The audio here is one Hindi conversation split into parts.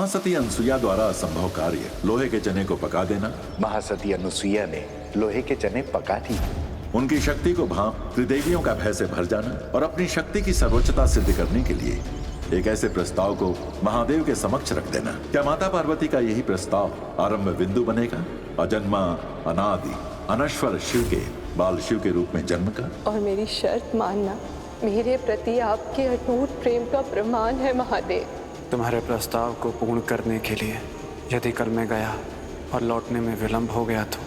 महासती अनसुईया द्वारा असंभव कार्य लोहे के चने को पका देना। महासती अनुसुईया ने लोहे के चने पका दिए। उनकी शक्ति को भांप त्रिदेवियों का भय से भर जाना और अपनी शक्ति की सर्वोच्चता सिद्ध करने के लिए एक ऐसे प्रस्ताव को महादेव के समक्ष रख देना। क्या माता पार्वती का यही प्रस्ताव आरंभ बिंदु बनेगा, अजन्मा अनादि अनश्वर शिव के बाल शिव के रूप में जन्म का? और मेरी शर्त मानना मेरे प्रति आपके अटूट प्रेम का प्रमाण है महादेव। तुम्हारे प्रस्ताव को पूर्ण करने के लिए यदि कल मैं गया और लौटने में विलंब हो गया तो?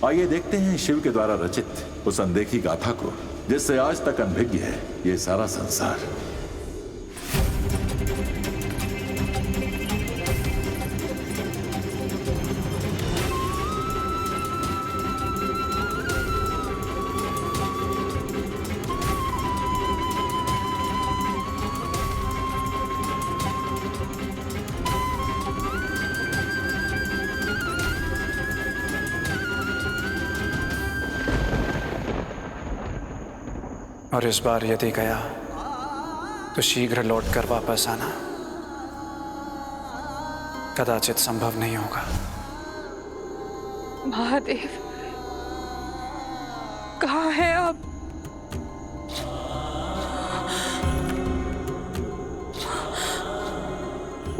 आइए देखते हैं शिव के द्वारा रचित उस अनदेखी गाथा को जिससे आज तक अनभिज्ञ है ये सारा संसार। और इस बार यदि गया तो शीघ्र लौटकर वापस आना कदाचित संभव नहीं होगा। महादेव कहाँ है आप?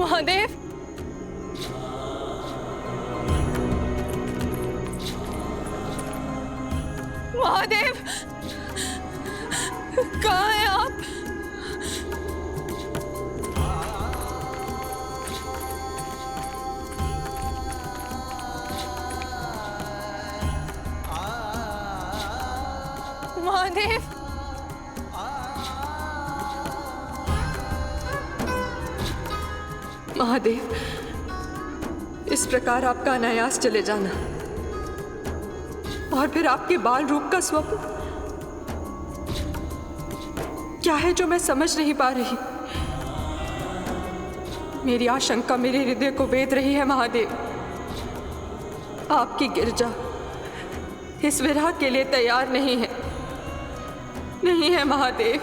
महादेव महादेव कहाँ हैं आप? महादेव महादेव इस प्रकार आपका अनायास चले जाना और फिर आपके बाल रूप का स्वप्न क्या है जो मैं समझ नहीं पा रही। मेरी आशंका मेरे हृदय को वेध रही है महादेव। आपकी गिरजा इस विरह के लिए तैयार नहीं है, नहीं है महादेव।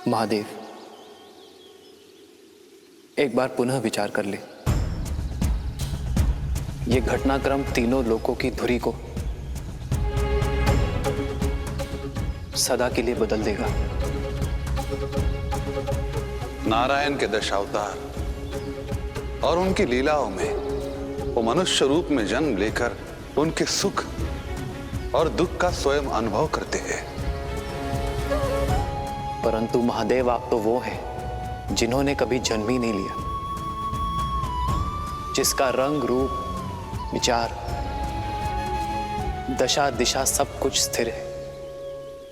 महादेव एक बार पुनः विचार कर ले। ये घटनाक्रम तीनों लोकों की धुरी को सदा के लिए बदल देगा। नारायण के दशावतार और उनकी लीलाओं में वो मनुष्य रूप में जन्म लेकर उनके सुख और दुख का स्वयं अनुभव करते हैं। परंतु महादेव आप तो वो हैं जिन्होंने कभी जन्म ही नहीं लिया, जिसका रंग रूप विचार दशा दिशा सब कुछ स्थिर है।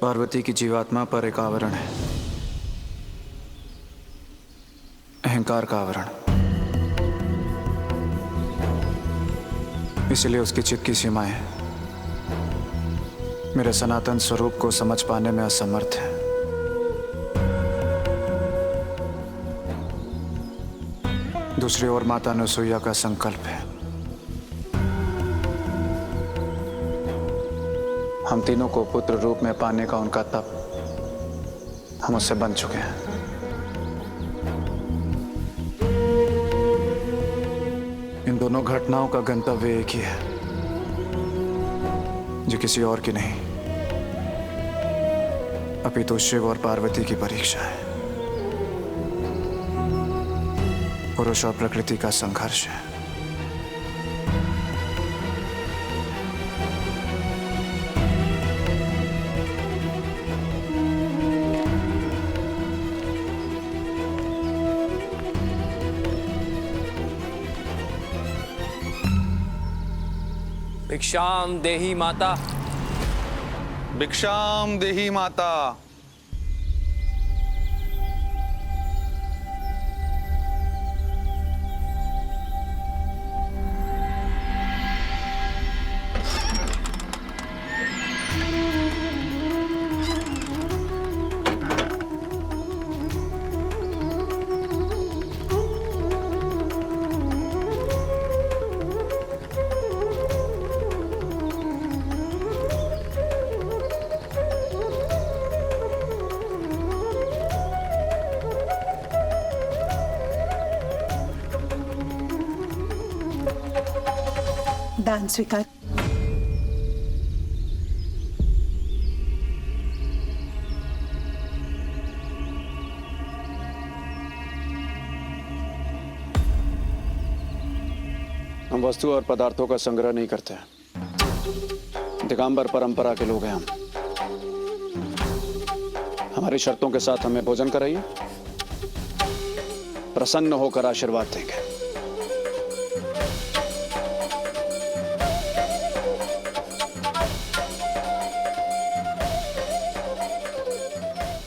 पार्वती की जीवात्मा पर एक आवरण है, अहंकार का आवरण। इसलिए उसकी चित्त की सीमाएं मेरे सनातन स्वरूप को समझ पाने में असमर्थ है। दूसरी ओर माता अनुसुईया का संकल्प है। हम तीनों को पुत्र रूप में पाने का उनका तप हम उससे बन चुके हैं। इन दोनों घटनाओं का गंतव्य एक ही है, जो किसी और की नहीं अपितु शिव और पार्वती की परीक्षा है। पुरुष और प्रकृति का संघर्ष है। भिक्षाम देहि माता। भिक्षाम देहि माता। दान स्वीकार। हम वस्तु और पदार्थों का संग्रह नहीं करते। दिगंबर परंपरा के लोग हैं हम। हमारी शर्तों के साथ हमें भोजन कराइए, प्रसन्न होकर आशीर्वाद देंगे।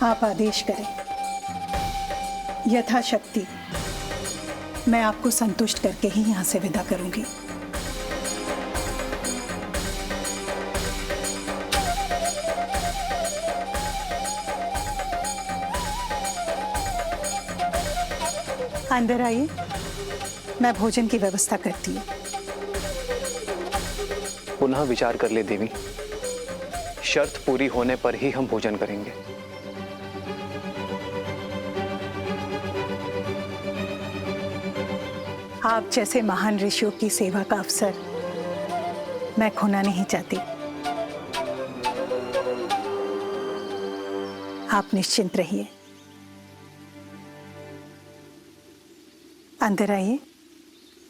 आप आदेश करें। यथाशक्ति मैं आपको संतुष्ट करके ही यहां से विदा करूंगी। अंदर आइए, मैं भोजन की व्यवस्था करती हूँ। पुनः विचार कर ले देवी, शर्त पूरी होने पर ही हम भोजन करेंगे। आप जैसे महान ऋषियों की सेवा का अवसर मैं खोना नहीं चाहती। आप निश्चिंत रहिए। अंदर आइए,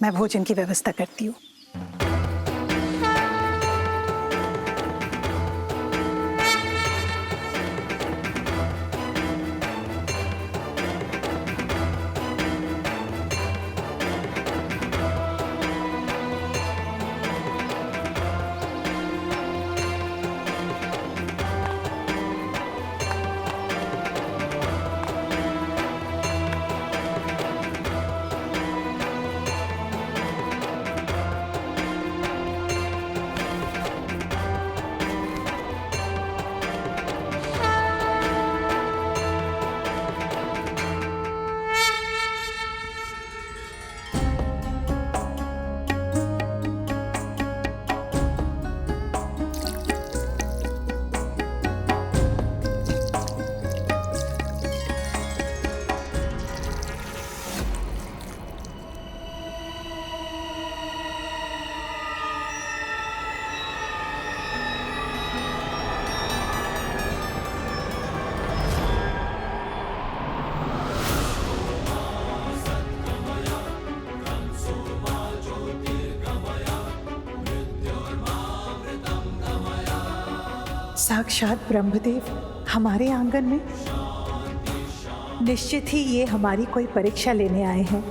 मैं भोजन की व्यवस्था करती हूँ। साक्षात ब्रह्मदेव हमारे आंगन में। निश्चित ही ये हमारी कोई परीक्षा लेने आए हैं।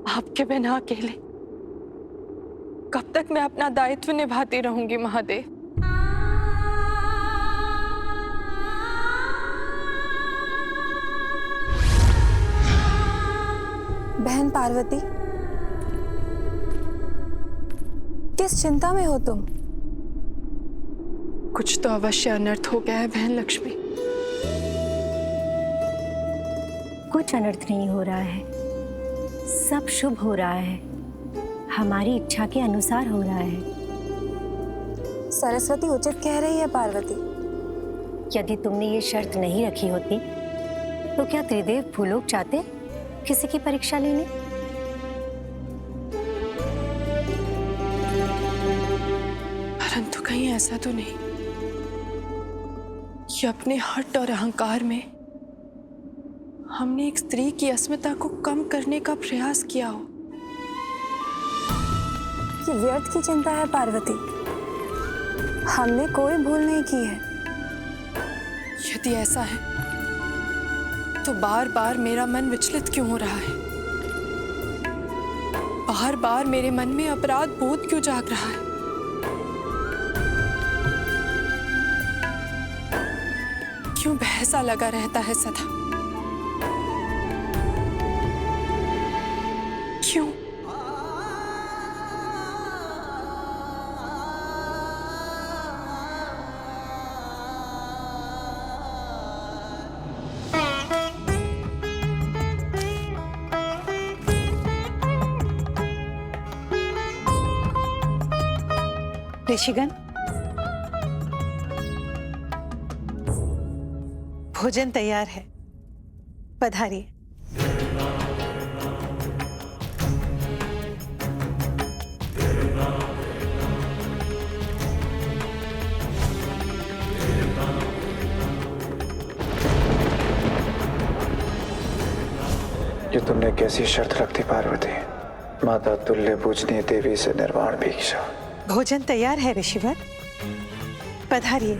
आपके बिना अकेले कब तक मैं अपना दायित्व निभाती रहूंगी महादेव? बहन पार्वती, किस चिंता में हो तुम? कुछ तो अवश्य अनर्थ हो गया है बहन लक्ष्मी। कुछ अनर्थ नहीं हो रहा है, सब शुभ हो रहा है, हमारी इच्छा के अनुसार हो रहा है। सरस्वती उचित कह रही है पार्वती। यदि तुमने ये शर्त नहीं रखी होती तो क्या त्रिदेव भूलोक चाहते किसी की परीक्षा लेने? परंतु कहीं ऐसा तो नहीं कि अपने हट और अहंकार में हमने एक स्त्री की अस्मिता को कम करने का प्रयास किया हो। ये व्यर्थ की चिंता है पार्वती, हमने कोई भूल नहीं की है। यदि ऐसा है तो बार बार मेरा मन विचलित क्यों हो रहा है? बार बार मेरे मन में अपराध बोध क्यों जाग रहा है? क्यों बहसा लगा रहता है सदा? क्यों? ऋषिगण, भोजन तैयार है, पधारिए। ये तुमने कैसी शर्त रख दी पार्वती? माता तुल्य पूजनीय देवी से निर्वाण भिक्षा। भोजन तैयार है ऋषिवर, पधारिए।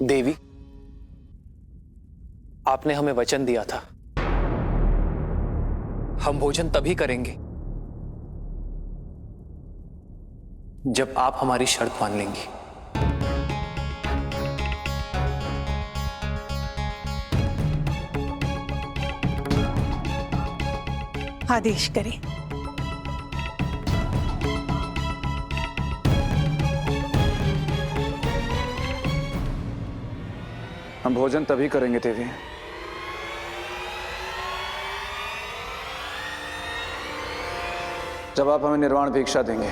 देवी, आपने हमें वचन दिया था, हम भोजन तभी करेंगे जब आप हमारी शर्त मान लेंगी। आदेश करें। हम भोजन तभी करेंगे देवी जब आप हमें निर्वाण भिक्षा देंगे।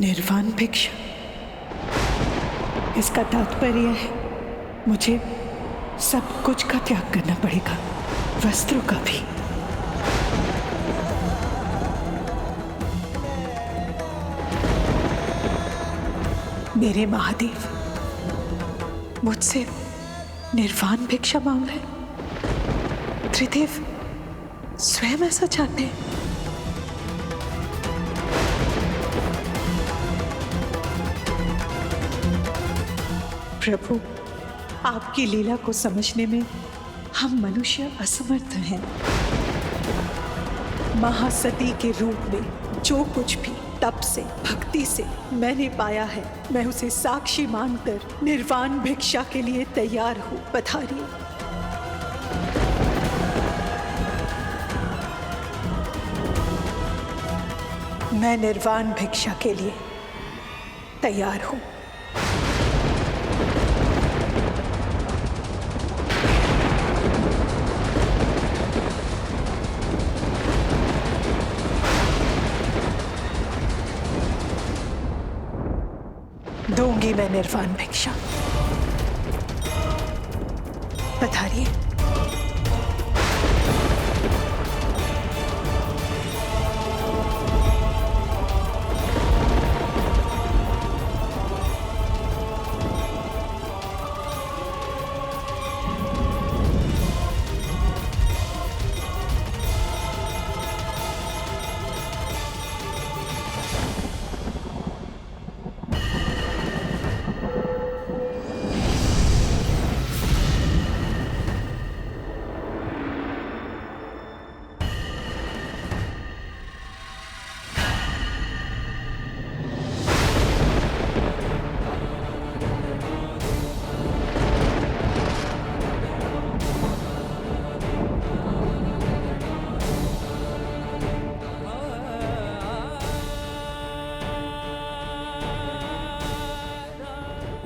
निर्वाण भिक्षा, इसका तात्पर्य है मुझे सब कुछ का त्याग करना पड़ेगा, वस्त्रों का भी। मेरे महादेव मुझसे निर्वाण भिक्षा मांग रहे। त्रिदेव स्वयं ऐसा चाहते हैं। प्रभु, आपकी लीला को समझने में हम मनुष्य असमर्थ हैं। महासती के रूप में जो कुछ भी तप से, भक्ति से मैंने पाया है, मैं उसे साक्षी मानकर निर्वाण भिक्षा के लिए तैयार हूँ। पधारिए। मैं निर्वाण भिक्षा के लिए तैयार हूं। दूंगी मैं निर्वाण भिक्षा। पधारिए।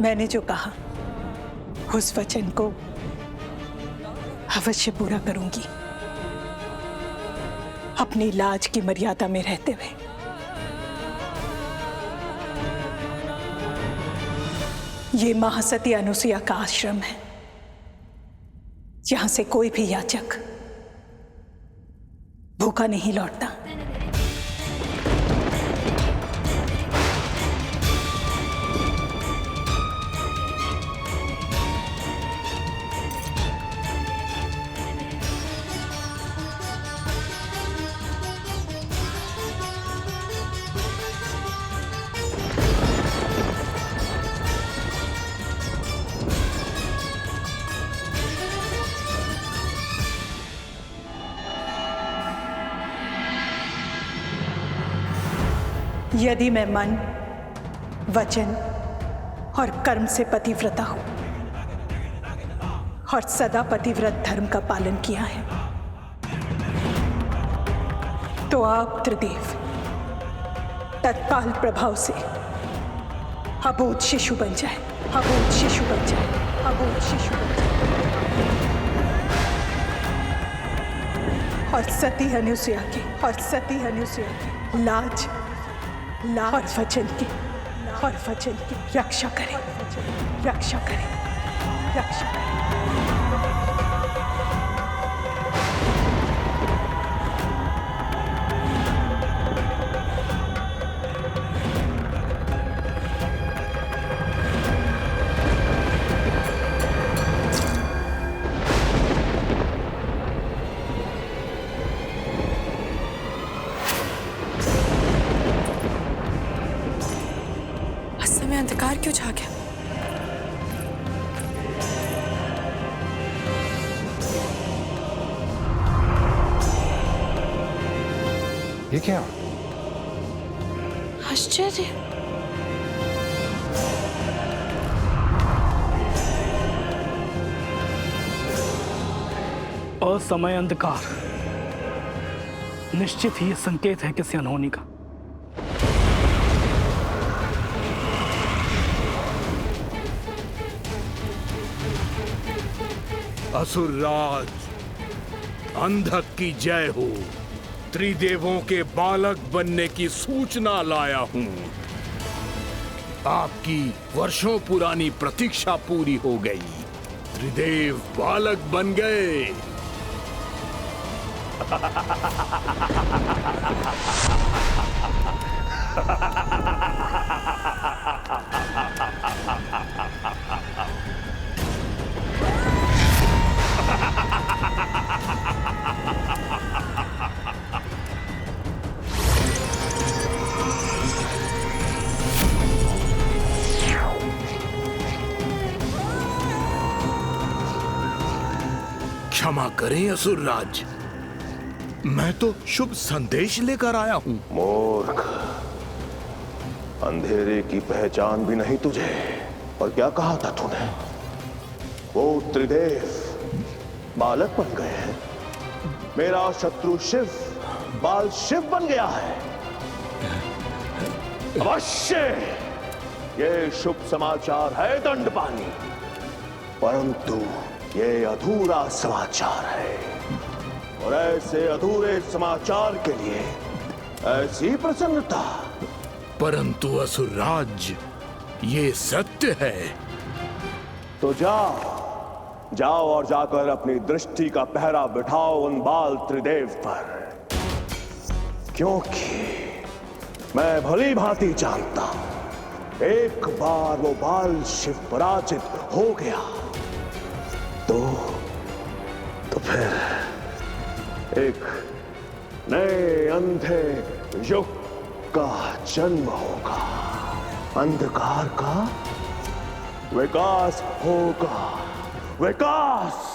मैंने जो कहा उस वचन को अवश्य पूरा करूंगी, अपनी लाज की मर्यादा में रहते हुए। ये महासती अनुसुया का आश्रम है, यहां से कोई भी याचक भूखा नहीं लौटता। यदि मैं मन, वचन और कर्म से पतिव्रता हूं और सदा पतिव्रत धर्म का पालन किया है, तो आप त्रिदेव तत्काल प्रभाव से अबोध शिशु बन जाए, अबोध शिशु बन जाए, अबोध शिशु बन जाए। और सती अनुसुया की लाज और वचन की रक्षा करें, रक्षा करें, रक्षा करें। अंधकार क्यों छा गया? ये क्या? आश्चर्य। असमय अंधकार निश्चित ही संकेत है किसी अनहोनी का। असुरराज, अंधक की जय हो। त्रिदेवों के बालक बनने की सूचना लाया हूं। आपकी वर्षों पुरानी प्रतीक्षा पूरी हो गई। त्रिदेव बालक बन गए। क्षमा करें असुरराज, मैं तो शुभ संदेश लेकर आया हूं। मूर्ख, अंधेरे की पहचान भी नहीं तुझे। और क्या कहा था तूने? वो त्रिदेव बालक बन गए हैं। मेरा शत्रु शिव बाल शिव बन गया है। अवश्य ये शुभ समाचार है दंडपानी, परंतु ये अधूरा समाचार है, और ऐसे अधूरे समाचार के लिए ऐसी प्रसन्नता। परंतु असुरराज, ये सत्य है। तो जाओ और जाकर अपनी दृष्टि का पहरा बिठाओ उन बाल त्रिदेव पर, क्योंकि मैं भली भांति जानता हूं, एक बार वो बाल शिव पराजित हो गया तो फिर एक नए अंधे युग का जन्म होगा, अंधकार का विकास होगा, विकास।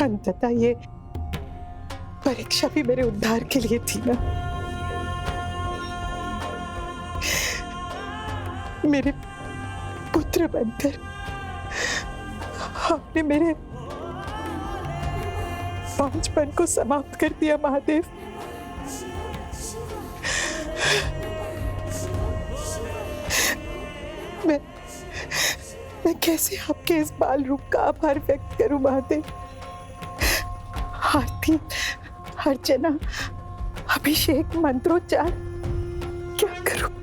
अंततः ये परीक्षा भी मेरे उद्धार के लिए थी ना। मेरे पुत्र बनकर आपने मेरे पांचपन को समाप्त कर दिया महादेव। मैं कैसे आपके इस बाल रूप का आभार व्यक्त करूं महादेव। आरती, अर्चना, अभिषेक, मंत्रोच्चार क्या करूं?